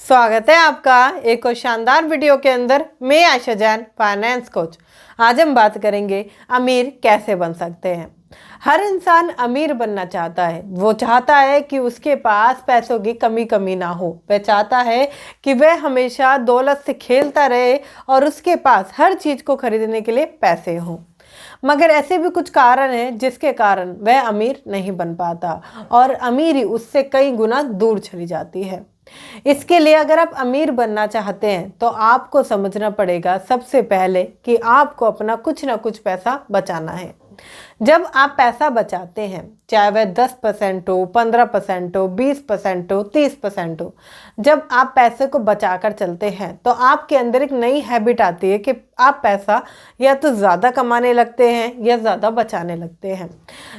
स्वागत है आपका एक और शानदार वीडियो के अंदर। मैं आयशा जैन, फाइनेंस कोच। आज हम बात करेंगे अमीर कैसे बन सकते हैं। हर इंसान अमीर बनना चाहता है। वो चाहता है कि उसके पास पैसों की कमी ना हो। वह चाहता है कि वह हमेशा दौलत से खेलता रहे और उसके पास हर चीज़ को खरीदने के लिए पैसे हों। मगर ऐसे भी कुछ कारण हैं जिसके कारण वह अमीर नहीं बन पाता और अमीरी उससे कई गुना दूर चली जाती है। इसके लिए अगर आप अमीर बनना चाहते हैं तो आपको समझना पड़ेगा सबसे पहले कि आपको अपना कुछ ना कुछ पैसा बचाना है। जब आप पैसा बचाते हैं, चाहे वह 10% हो, 15% हो, 20% हो, 30% हो, जब आप पैसे को बचाकर चलते हैं तो आपके अंदर एक नई हैबिट आती है कि आप पैसा या तो ज़्यादा कमाने लगते हैं या ज़्यादा बचाने लगते हैं।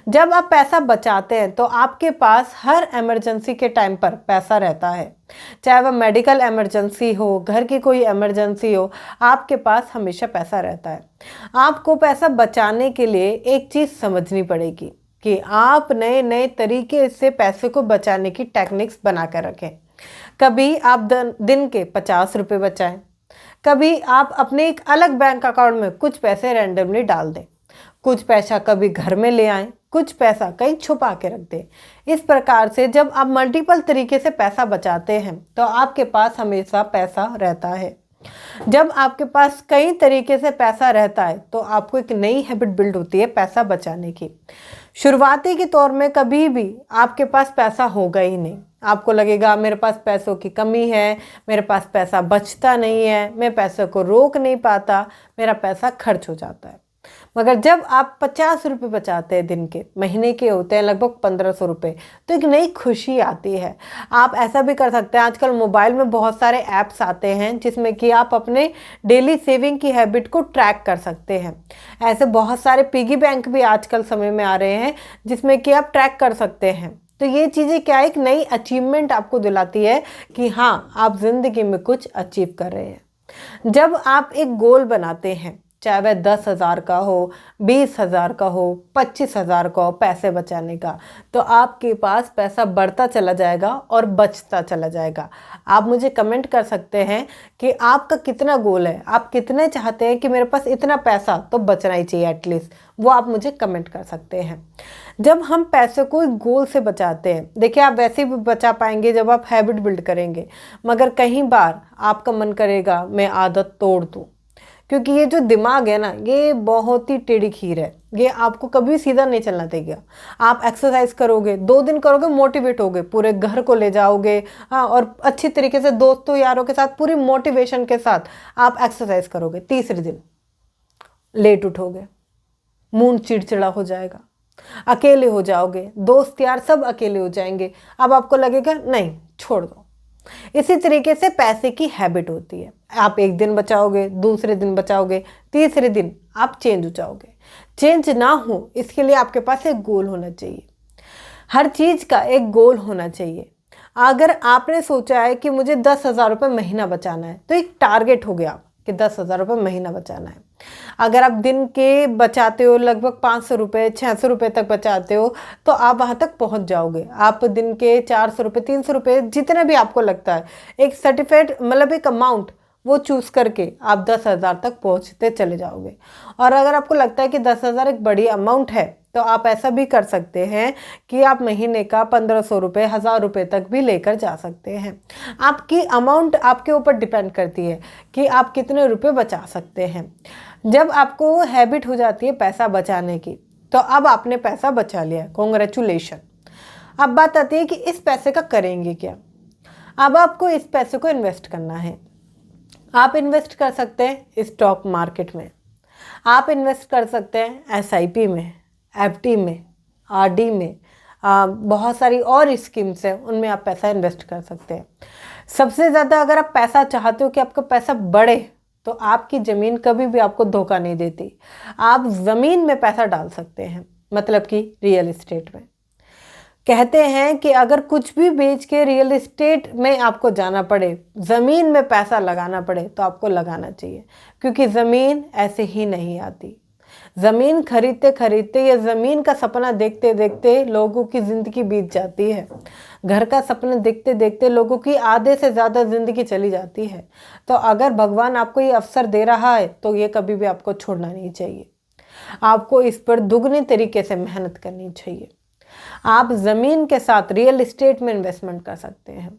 जब आप पैसा बचाते हैं तो आपके पास हर इमरजेंसी के टाइम पर पैसा रहता है। चाहे वह मेडिकल इमरजेंसी हो, घर की कोई इमरजेंसी हो, आपके पास हमेशा पैसा रहता है। आपको पैसा बचाने के लिए एक चीज़ समझनी पड़ेगी कि आप नए नए तरीके से पैसे को बचाने की टेक्निक्स बना कर रखें। कभी आप दिन के 50 रुपये बचाएं, कभी आप अपने एक अलग बैंक अकाउंट में कुछ पैसे रैंडमली डाल दें, कुछ पैसा कभी घर में ले आएं, कुछ पैसा कहीं छुपा के रख दें। इस प्रकार से जब आप मल्टीपल तरीके से पैसा बचाते हैं तो आपके पास हमेशा पैसा रहता है। जब आपके पास कई तरीके से पैसा रहता है तो आपको एक नई हैबिट बिल्ड होती है पैसा बचाने की। शुरुआती के तौर में कभी भी आपके पास पैसा होगा ही नहीं। आपको लगेगा मेरे पास पैसों की कमी है, मेरे पास पैसा बचता नहीं है, मैं पैसे को रोक नहीं पाता, मेरा पैसा खर्च हो जाता है। मगर जब आप 50 रुपये बचाते हैं, दिन के, महीने के होते हैं लगभग 1500 रुपये, तो एक नई खुशी आती है। आप ऐसा भी कर सकते हैं, आजकल मोबाइल में बहुत सारे ऐप्स आते हैं जिसमें कि आप अपने डेली सेविंग की हैबिट को ट्रैक कर सकते हैं। ऐसे बहुत सारे पिगी बैंक भी आजकल समय में आ रहे हैं जिसमें कि आप ट्रैक कर सकते हैं। तो ये चीज़ें क्या, एक नई अचीवमेंट आपको दिलाती है कि हाँ, आप ज़िंदगी में कुछ अचीव कर रहे हैं। जब आप एक गोल बनाते हैं, चाहे वह 10,000 का हो, 20,000 का हो, 25,000 का हो पैसे बचाने का, तो आपके पास पैसा बढ़ता चला जाएगा और बचता चला जाएगा। आप मुझे कमेंट कर सकते हैं कि आपका कितना गोल है, आप कितने चाहते हैं कि मेरे पास इतना पैसा तो बचना ही चाहिए एटलीस्ट, वो आप मुझे कमेंट कर सकते हैं। जब हम पैसे को एक गोल से बचाते हैं, देखिए आप वैसे भी बचा पाएंगे जब आप हैबिट बिल्ड करेंगे, मगर कई बार आपका मन करेगा मैं आदत तोड़ दूँ, क्योंकि ये जो दिमाग है ना, ये बहुत ही टेढ़ी खीर है, ये आपको कभी सीधा नहीं चलना देगा। आप एक्सरसाइज करोगे, 2 दिन करोगे, मोटिवेट होगे, पूरे घर को ले जाओगे, हाँ, और अच्छी तरीके से दोस्तों यारों के साथ पूरी मोटिवेशन के साथ आप एक्सरसाइज करोगे। तीसरे दिन लेट उठोगे, मूड चिड़चिड़ा हो जाएगा, अकेले हो जाओगे, दोस्त यार सब अकेले हो जाएंगे। अब आपको लगेगा नहीं, छोड़ दो। इसी तरीके से पैसे की हैबिट होती है। आप एक दिन बचाओगे, दूसरे दिन बचाओगे, तीसरे दिन आप चेंज हो जाओगे। चेंज ना हो इसके लिए आपके पास एक गोल होना चाहिए। हर चीज़ का एक गोल होना चाहिए। अगर आपने सोचा है कि मुझे 10,000 रुपये महीना बचाना है, तो एक टारगेट हो गया कि 10,000 रुपये महीना बचाना है। अगर आप दिन के बचाते हो लगभग 500 रुपये, 600 रुपये तक बचाते हो, तो आप वहाँ तक पहुँच जाओगे। आप दिन के 400 रुपये, 300 रुपये, जितने भी आपको लगता है, एक सर्टिफाइड मतलब एक अमाउंट वो चूज़ करके आप 10,000 तक पहुँचते चले जाओगे। और अगर आपको लगता है कि 10,000 एक बड़ी अमाउंट है, तो आप ऐसा भी कर सकते हैं कि आप महीने का 1500 रुपये, 1000 रुपये तक भी लेकर जा सकते हैं। आपकी अमाउंट आपके ऊपर डिपेंड करती है कि आप कितने रुपए बचा सकते हैं। जब आपको हैबिट हो जाती है पैसा बचाने की, तो अब आपने पैसा बचा लिया, कॉन्ग्रेचुलेशन। अब बात आती है कि इस पैसे का करेंगे क्या। अब आपको इस पैसे को इन्वेस्ट करना है। आप इन्वेस्ट कर सकते हैं स्टॉक मार्केट में, आप इन्वेस्ट कर सकते हैं SIP में, FD में, RD में, बहुत सारी और स्कीम्स हैं, उनमें आप पैसा इन्वेस्ट कर सकते हैं। सबसे ज़्यादा अगर आप पैसा चाहते हो कि आपका पैसा बढ़े, तो आपकी ज़मीन कभी भी आपको धोखा नहीं देती। आप ज़मीन में पैसा डाल सकते हैं, मतलब कि रियल एस्टेट में। कहते हैं कि अगर कुछ भी बेच के रियल एस्टेट में आपको जाना पड़े, ज़मीन में पैसा लगाना पड़े, तो आपको लगाना चाहिए, क्योंकि ज़मीन ऐसे ही नहीं आती। ज़मीन खरीदते खरीदते या ज़मीन का सपना देखते देखते लोगों की ज़िंदगी बीत जाती है। घर का सपना देखते देखते लोगों की आधे से ज़्यादा ज़िंदगी चली जाती है। तो अगर भगवान आपको ये अवसर दे रहा है तो ये कभी भी आपको छोड़ना नहीं चाहिए। आपको इस पर दुगने तरीके से मेहनत करनी चाहिए। आप ज़मीन के साथ रियल एस्टेट में इन्वेस्टमेंट कर सकते हैं।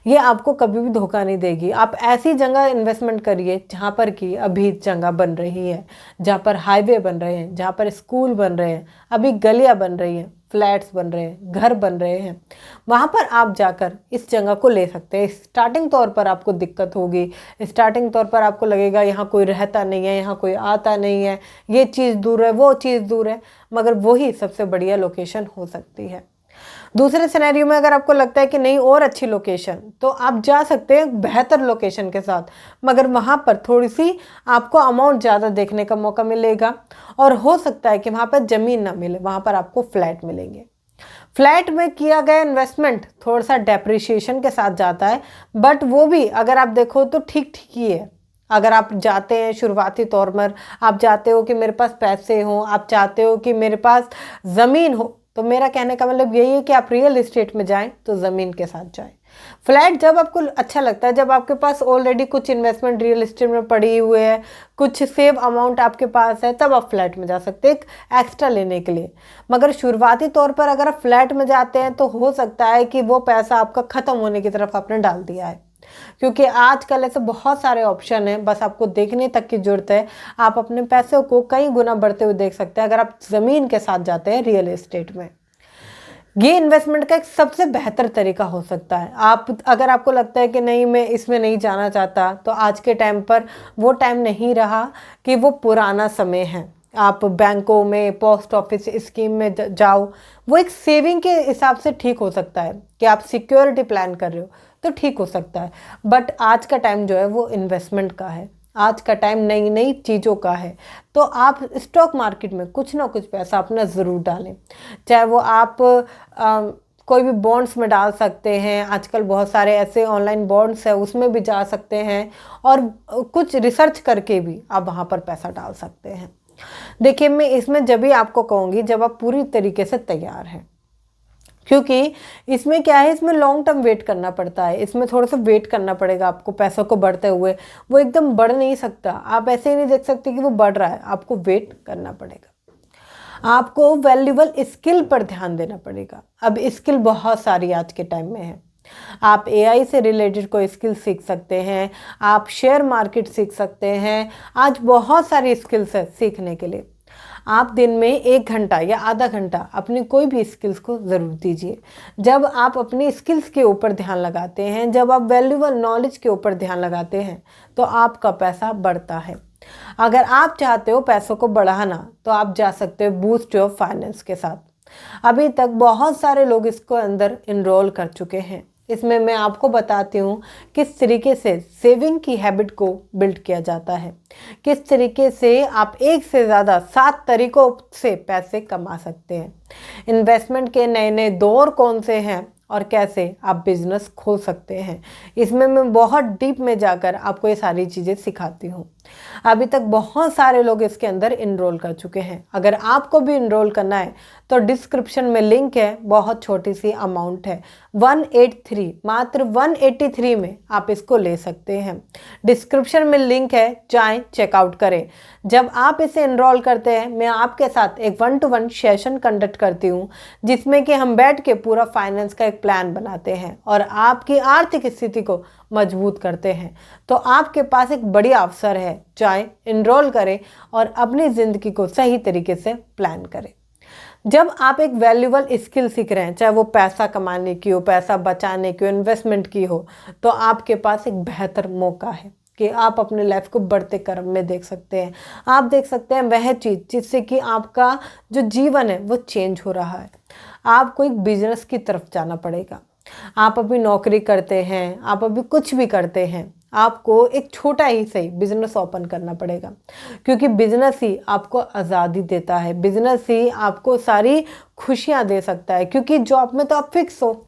ये आपको कभी भी धोखा नहीं देगी। आप ऐसी जगह इन्वेस्टमेंट करिए जहाँ पर कि अभी जगह बन रही है, जहाँ पर हाईवे बन रहे हैं, जहाँ पर स्कूल बन रहे हैं, अभी गलियाँ बन रही हैं, फ्लैट्स बन रहे हैं, घर बन रहे हैं। वहाँ पर आप जाकर इस जगह को ले सकते हैं। स्टार्टिंग तौर पर आपको दिक्कत होगी, स्टार्टिंग तौर पर आपको लगेगा यहाँ कोई रहता नहीं है, यहाँ कोई आता नहीं है, ये चीज़ दूर है, वो चीज़ दूर है, मगर वही सबसे बढ़िया लोकेशन हो सकती है। दूसरे सिनेरियो में अगर आपको लगता है कि नहीं और अच्छी लोकेशन, तो आप जा सकते हैं बेहतर लोकेशन के साथ, मगर वहाँ पर थोड़ी सी आपको अमाउंट ज़्यादा देखने का मौका मिलेगा और हो सकता है कि वहाँ पर ज़मीन ना मिले, वहाँ पर आपको फ्लैट मिलेंगे। फ्लैट में किया गया इन्वेस्टमेंट थोड़ा सा डेप्रिशिएशन के साथ जाता है, बट वो भी अगर आप देखो तो ठीक ठीक ही है। अगर आप जाते हैं शुरुआती तौर पर, आप चाहते हो कि मेरे पास पैसे हों, आप चाहते हो कि मेरे पास ज़मीन हो, तो मेरा कहने का मतलब यही है कि आप रियल एस्टेट में जाएं तो ज़मीन के साथ जाएं। फ्लैट जब आपको अच्छा लगता है, जब आपके पास ऑलरेडी कुछ इन्वेस्टमेंट रियल एस्टेट में पड़ी हुए है, कुछ सेव अमाउंट आपके पास है, तब आप फ्लैट में जा सकते हैं एक एक्स्ट्रा लेने के लिए। मगर शुरुआती तौर पर अगर आप फ्लैट में जाते हैं तो हो सकता है कि वो पैसा आपका ख़त्म होने की तरफ आपने डाल दिया है, क्योंकि आजकल ऐसे बहुत सारे ऑप्शन हैं, बस आपको देखने तक की जरूरत है। आप अपने पैसों को कई गुना बढ़ते हुए देख सकते हैं अगर आप ज़मीन के साथ जाते हैं रियल एस्टेट में। ये इन्वेस्टमेंट का एक सबसे बेहतर तरीका हो सकता है। आप अगर आपको लगता है कि नहीं मैं इसमें नहीं जाना चाहता, तो आज के टाइम पर वो टाइम नहीं रहा कि वो पुराना समय है। आप बैंकों में, पोस्ट ऑफिस स्कीम में जाओ, वो एक सेविंग के हिसाब से ठीक हो सकता है कि आप सिक्योरिटी प्लान कर रहे हो तो ठीक हो सकता है, बट आज का टाइम जो है वो इन्वेस्टमेंट का है। आज का टाइम नई नई चीज़ों का है, तो आप स्टॉक मार्केट में कुछ ना कुछ पैसा अपना ज़रूर डालें। चाहे वो आप कोई भी बॉन्ड्स में डाल सकते हैं, आजकल बहुत सारे ऐसे ऑनलाइन बॉन्ड्स हैं उसमें भी जा सकते हैं, और कुछ रिसर्च करके भी आप वहाँ पर पैसा डाल सकते हैं। देखिए, मैं इसमें जब भी आपको कहूँगी जब आप पूरी तरीके से तैयार हैं, क्योंकि इसमें क्या है, इसमें लॉन्ग टर्म वेट करना पड़ता है। इसमें थोड़ा सा वेट करना पड़ेगा आपको पैसों को बढ़ते हुए। वो एकदम बढ़ नहीं सकता, आप ऐसे ही नहीं देख सकते कि वो बढ़ रहा है, आपको वेट करना पड़ेगा। आपको वैल्यूएबल स्किल पर ध्यान देना पड़ेगा। अब स्किल बहुत सारी आज के टाइम में है। आप एआई से रिलेटेड कोई स्किल सीख सकते हैं, आप शेयर मार्केट सीख सकते हैं। आज बहुत सारी स्किल्स है सीखने के लिए। आप दिन में 1 घंटा या आधा घंटा अपनी कोई भी स्किल्स को ज़रूर दीजिए। जब आप अपनी स्किल्स के ऊपर ध्यान लगाते हैं, जब आप वैल्यूएबल नॉलेज के ऊपर ध्यान लगाते हैं, तो आपका पैसा बढ़ता है। अगर आप चाहते हो पैसों को बढ़ाना, तो आप जा सकते हो बूस्ट योर फाइनेंस के साथ। अभी तक बहुत सारे लोग इसको अंदर इनरोल कर चुके हैं। इसमें मैं आपको बताती हूँ किस तरीके से सेविंग की हैबिट को बिल्ड किया जाता है, किस तरीके से आप एक से ज़्यादा 7 तरीकों से पैसे कमा सकते हैं, इन्वेस्टमेंट के नए नए दौर कौन से हैं और कैसे आप बिजनेस खोल सकते हैं। इसमें मैं बहुत डीप में जाकर आपको ये सारी चीज़ें सिखाती हूँ। अभी तक बहुत सारे लोग इसके अंदर इनरोल कर चुके हैं। अगर आपको भी इनरोल करना है तो डिस्क्रिप्शन में लिंक है, बहुत छोटी सी अमाउंट है, 183, मात्र 183 में आप इसको ले सकते हैं। डिस्क्रिप्शन में लिंक है, जाएं चेकआउट करें। जब आप इसे इनरोल करते हैं, मैं आपके साथ एक 1-to-1 सेशन कंडक्ट करती हूँ, जिसमें कि हम बैठ के पूरा फाइनेंस का एक प्लान बनाते हैं और आपकी आर्थिक स्थिति को मजबूत करते हैं। तो आपके पास एक बढ़िया अवसर है, जाएं इनरोल करें और अपनी ज़िंदगी को सही तरीके से प्लान करें। जब आप एक वैल्यूएबल स्किल सीख रहे हैं, चाहे वो पैसा कमाने की हो, पैसा बचाने की हो, इन्वेस्टमेंट की हो, तो आपके पास एक बेहतर मौका है कि आप अपने लाइफ को बढ़ते क्रम में देख सकते हैं। आप देख सकते हैं वह चीज़ जिससे कि आपका जो जीवन है वो चेंज हो रहा है। आपको एक बिजनेस की तरफ जाना पड़ेगा। आप अभी नौकरी करते हैं, आप अभी कुछ भी करते हैं, आपको एक छोटा ही सही बिजनेस ओपन करना पड़ेगा, क्योंकि बिजनेस ही आपको आज़ादी देता है, बिजनेस ही आपको सारी खुशियां दे सकता है। क्योंकि जॉब में तो आप फिक्स हो,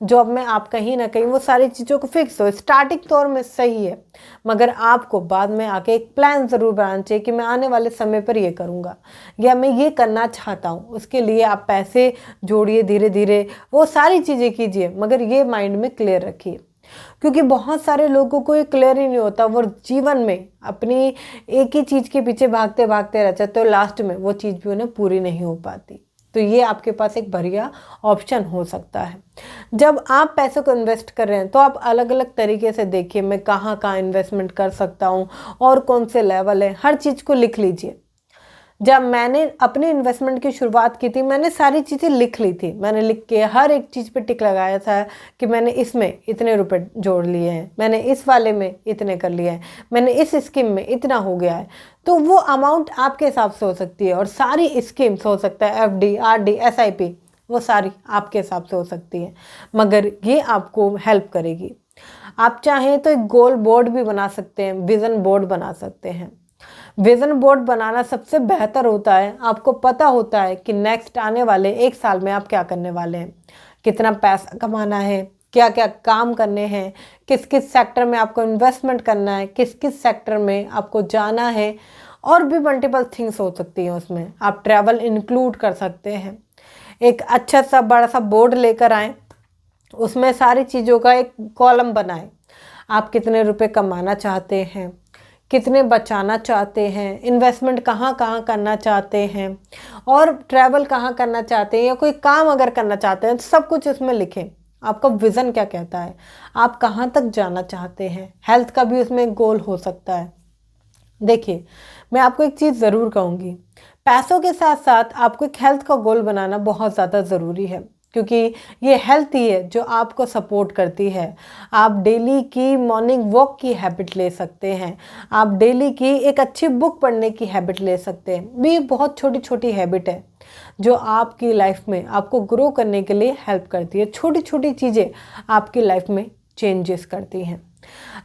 जॉब में आप कहीं ना कहीं वो सारी चीज़ों को फिक्स हो, स्टार्टिंग तौर में सही है, मगर आपको बाद में आके एक प्लान ज़रूर बनाना चाहिए कि मैं आने वाले समय पर ये करूँगा या मैं ये करना चाहता हूँ। उसके लिए आप पैसे जोड़िए, धीरे धीरे वो सारी चीज़ें कीजिए, मगर ये माइंड में क्लियर रखिए, क्योंकि बहुत सारे लोगों को ये क्लियर ही नहीं होता। वो जीवन में अपनी एक ही चीज़ के पीछे भागते भागते रह जाते, तो लास्ट में वो चीज़ भी उन्हें पूरी नहीं हो पाती। तो ये आपके पास एक बढ़िया ऑप्शन हो सकता है। जब आप पैसों को इन्वेस्ट कर रहे हैं तो आप अलग अलग तरीके से देखिए, मैं कहाँ कहाँ इन्वेस्टमेंट कर सकता हूँ और कौन से लेवल है, हर चीज़ को लिख लीजिए। जब मैंने अपनी इन्वेस्टमेंट की शुरुआत की थी, मैंने सारी चीज़ें लिख ली थी। मैंने लिख के हर एक चीज़ पे टिक लगाया था कि मैंने इसमें इतने रुपए जोड़ लिए हैं, मैंने इस वाले में इतने कर लिए हैं, मैंने इस स्कीम में इतना हो गया है। तो वो अमाउंट आपके हिसाब से हो सकती है, और सारी स्कीम्स हो सकता है FD, RD, SIP, वो सारी आपके हिसाब से हो सकती है, मगर ये आपको हेल्प करेगी। आप चाहें तो एक गोल बोर्ड भी बना सकते हैं, विज़न बोर्ड बना सकते हैं। विजन बोर्ड बनाना सबसे बेहतर होता है। आपको पता होता है कि नेक्स्ट आने वाले 1 साल में आप क्या करने वाले हैं, कितना पैसा कमाना है, क्या क्या काम करने हैं, किस किस सेक्टर में आपको इन्वेस्टमेंट करना है, किस किस सेक्टर में आपको जाना है, और भी मल्टीपल थिंग्स हो सकती हैं उसमें। आप ट्रैवल इंक्लूड कर सकते हैं। एक अच्छा सा बड़ा सा बोर्ड लेकर आएँ, उसमें सारी चीज़ों का एक कॉलम बनाएं। आप कितने रुपए कमाना चाहते हैं, कितने बचाना चाहते हैं, इन्वेस्टमेंट कहाँ कहाँ करना चाहते हैं, और ट्रैवल कहाँ करना चाहते हैं, या कोई काम अगर करना चाहते हैं तो सब कुछ उसमें लिखें। आपका विज़न क्या कहता है, आप कहाँ तक जाना चाहते हैं। हेल्थ का भी उसमें गोल हो सकता है। देखिए, मैं आपको एक चीज़ ज़रूर कहूँगी, पैसों के साथ साथ आपको एक हेल्थ का गोल बनाना बहुत ज़्यादा ज़रूरी है, क्योंकि ये हेल्थ ही है जो आपको सपोर्ट करती है। आप डेली की मॉर्निंग वॉक की हैबिट ले सकते हैं, आप डेली की एक अच्छी बुक पढ़ने की हैबिट ले सकते हैं। ये बहुत छोटी छोटी हैबिट है जो आपकी लाइफ में आपको ग्रो करने के लिए हेल्प करती है। छोटी छोटी चीज़ें आपकी लाइफ में चेंजेस करती हैं।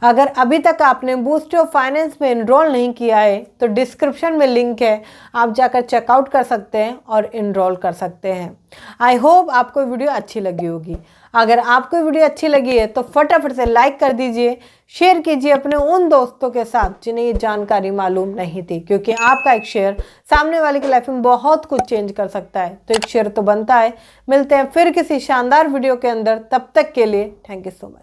अगर अभी तक आपने बूस्ट योर फाइनेंस में इनरोल नहीं किया है तो डिस्क्रिप्शन में लिंक है, आप जाकर चेकआउट कर सकते हैं और इनरोल कर सकते हैं। आई होप आपको वीडियो अच्छी लगी होगी। अगर आपको वीडियो अच्छी लगी है तो फटाफट से लाइक कर दीजिए, शेयर कीजिए अपने उन दोस्तों के साथ जिन्हें ये जानकारी मालूम नहीं थी, क्योंकि आपका एक शेयर सामने वाले की लाइफ में बहुत कुछ चेंज कर सकता है। तो एक शेयर तो बनता है। मिलते हैं फिर किसी शानदार वीडियो के अंदर, तब तक के लिए थैंक यू सो मच।